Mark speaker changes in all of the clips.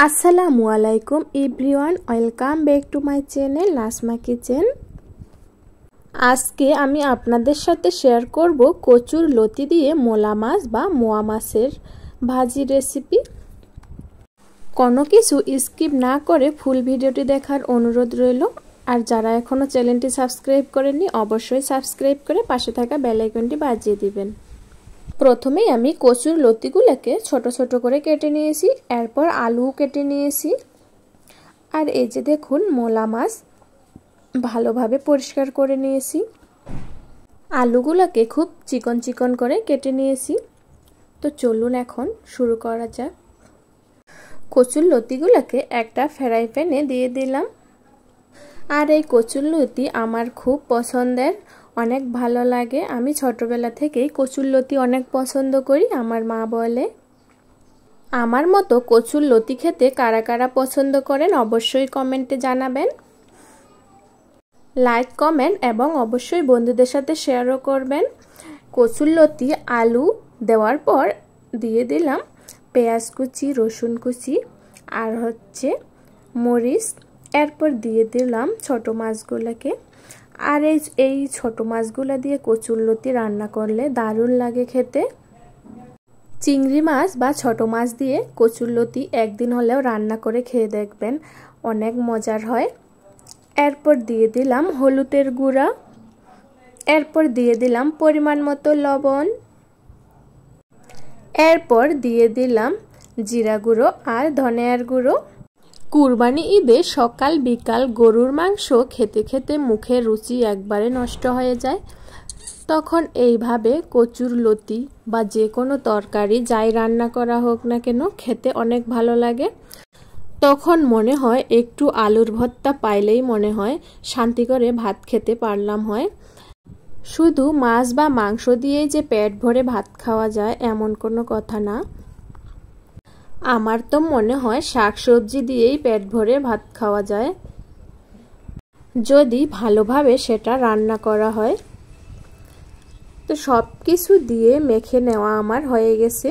Speaker 1: আসসালামু আলাইকুম everyone, welcome back to my channel Nasma kitchen. আজকে আমি আপনাদের সাথে শেয়ার করব কচুর লতি দিয়ে মোলা মাছ বা মোয়া মাছের ভাজি রেসিপি। কোনো কিছু স্কিপ না করে ফুল ভিডিওটি দেখার অনুরোধ রইল। আর যারা এখনও চ্যানেলটি সাবস্ক্রাইব করেননি অবশ্যই সাবস্ক্রাইব করে পাশে থাকা বেল আইকনটি বাজিয়ে দিবেন। প্রথমেই আমি কচুর লতিগুলোকে ছোট ছোট করে কেটে নিয়েছি, এরপর আলু কেটে নিয়েছি। আর এই যে দেখুন মোলা মাছ ভালোভাবে পরিষ্কার করে নিয়েছি। আলুগুলোকে খুব চিকন চিকন করে কেটে নিয়েছি। তো চলুন এখন শুরু করা যাক। কচুর লতিগুলোকে একটা ফ্রাই প্যানে দিয়ে দিলাম। আর এই কচুর লতি আমার খুব পছন্দের, অনেক ভালো লাগে। আমি ছোটবেলা থেকেই কচুর লতি অনেক পছন্দ করি। আমার মা বলে। আমার মতো কচুর লতি খেতে কারা কারা পছন্দ করেন অবশ্যই কমেন্টে জানাবেন। লাইক কমেন্ট এবং অবশ্যই বন্ধুদের সাথে শেয়ারও করবেন। কচুর লতি আলু দেওয়ার পর দিয়ে দিলাম পেঁয়াজ কুচি, রসুন কুচি আর মরিচ। এরপর দিয়ে দিলাম ছোট মাছগুলোকে। আর এই ছোট মাছগুলো দিয়ে কচুর লতি রান্না করলে দারুণ লাগে খেতে। চিংড়ি মাছ বা ছোট মাছ দিয়ে কচুর লতি একদিন হলেও রান্না করে খেয়ে দেখবেন, অনেক মজার হয়। এরপর দিয়ে দিলাম হলুদের গুঁড়া। এরপর দিয়ে দিলাম পরিমাণ মতো লবণ। এরপর দিয়ে দিলাম জিরা গুঁড়ো আর ধনিয়ার গুঁড়ো। কুরবানি ঈদে সকাল বিকাল গরুর মাংস খেতে খেতে মুখের রুচি একবারে নষ্ট হয়ে যায়। তখন এইভাবে কচুর লতি বা যে কোনো তরকারি যাই রান্না করা হোক না কেন খেতে অনেক ভালো লাগে। তখন মনে হয় একটু আলুর ভর্তা পাইলেই মনে হয় শান্তি করে ভাত খেতে পারলাম হয়। শুধু মাছ বা মাংস দিয়েই যে পেট ভরে ভাত খাওয়া যায় এমন কোনো কথা না। আমার তো মনে হয় শাকসবজি দিয়েই পেট ভরে ভাত খাওয়া যায়, যদি ভালোভাবে সেটা রান্না করা হয়। তো সব কিছু দিয়ে মেখে নেওয়া আমার হয়ে গেছে।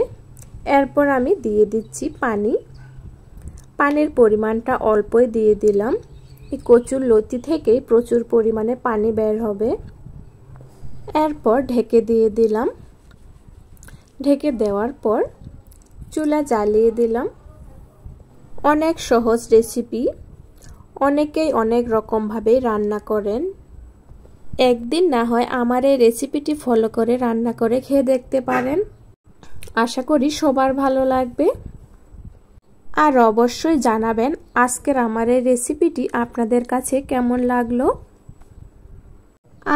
Speaker 1: এরপর আমি দিয়ে দিচ্ছি পানি। পানির পরিমাণটা অল্পই দিয়ে দিলাম। এই কচুর লতি থেকেই প্রচুর পরিমাণে পানি বের হবে। এরপর ঢেকে দিয়ে দিলাম। ঢেকে দেওয়ার পর চুলা জ্বালিয়ে দিলাম। অনেক সহজ রেসিপি, অনেকেই অনেক রকমভাবেই রান্না করেন। একদিন না হয় আমার এই রেসিপিটি ফলো করে রান্না করে খেয়ে দেখতে পারেন। আশা করি সবার ভালো লাগবে। আর অবশ্যই জানাবেন আজকের আমার এই রেসিপিটি আপনাদের কাছে কেমন লাগলো।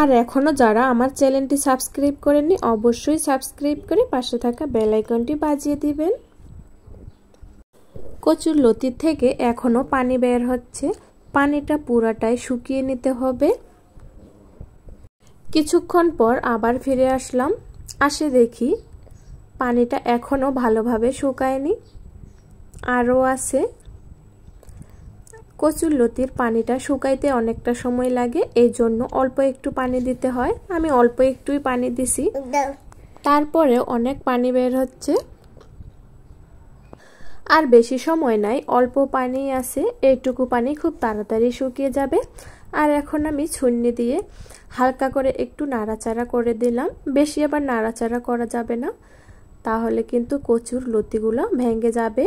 Speaker 1: আর এখনও যারা আমার চ্যানেলটি সাবস্ক্রাইব করেননি অবশ্যই সাবস্ক্রাইব করে পাশে থাকা বেল আইকনটি বাজিয়ে দিবেন। কচুর লতির থেকে এখনও পানি বের হচ্ছে, পানিটা পুরাটাই শুকিয়ে নিতে হবে। কিছুক্ষণ পর আবার ফিরে আসলাম। আসে দেখি পানিটা এখনও ভালোভাবে শুকায়নি, আরও আছে। কচুর লতির পানিটা শুকাইতে অনেকটা সময় লাগে, এই জন্য অল্প একটু পানি দিতে হয়। আমি অল্প একটুই পানি দিছি, তারপরে অনেক পানি বের হচ্ছে। আর বেশি সময় নাই, অল্প পানি আছে, এইটুকু পানি খুব তাড়াতাড়ি শুকিয়ে যাবে। আর এখন আমি ছুন্নি দিয়ে হালকা করে একটু নাড়াচাড়া করে দিলাম। বেশি আবার নাড়াচাড়া করা যাবে না, তাহলে কিন্তু কচুর লতিগুলো ভেঙে যাবে।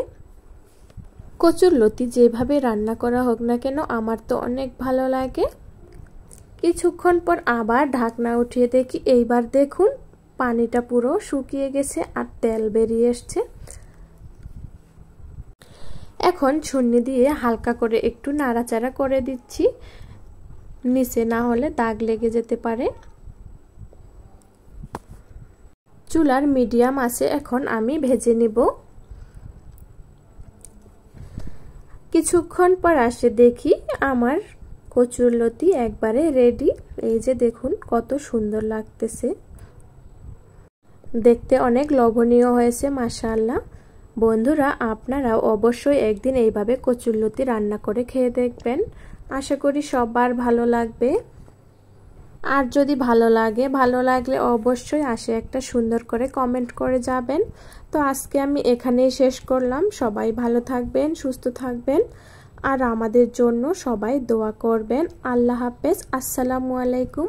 Speaker 1: কচুর লতি যেভাবে রান্না করা হোক না কেন আমার তো অনেক ভালো লাগে। কিছুক্ষণ পর আবার ঢাকনা উঠিয়ে দেখি, এইবার দেখুন পানিটা পুরো শুকিয়ে গেছে আর তেল বেরিয়ে এসছে। এখন ছুন্নি দিয়ে হালকা করে একটু নাড়াচাড়া করে দিচ্ছি, নিচে না হলে দাগ লেগে যেতে পারে। চুলার মিডিয়াম আছে এখন আমি ভেজে নিব। কিছুক্ষণ পর আসে দেখি আমার কচুর লতি একবারে রেডি। এই যে দেখুন কত সুন্দর লাগতেছে, দেখতে অনেক লোভনীয় হয়েছে মাশাআল্লাহ। বন্ধুরা আপনারাও অবশ্যই একদিন এইভাবে কচুর লতি রান্না করে খেয়ে দেখবেন, আশা করি সবার ভালো লাগবে। আর যদি ভালো লাগলে অবশ্যই আসে একটা সুন্দর করে কমেন্ট করে যাবেন। তো আজকে আমি এখানেই শেষ করলাম। সবাই ভালো থাকবেন, সুস্থ থাকবেন, আর আমাদের জন্য সবাই দোয়া করবেন। আল্লাহ হাফেজ। আসসালামু আলাইকুম।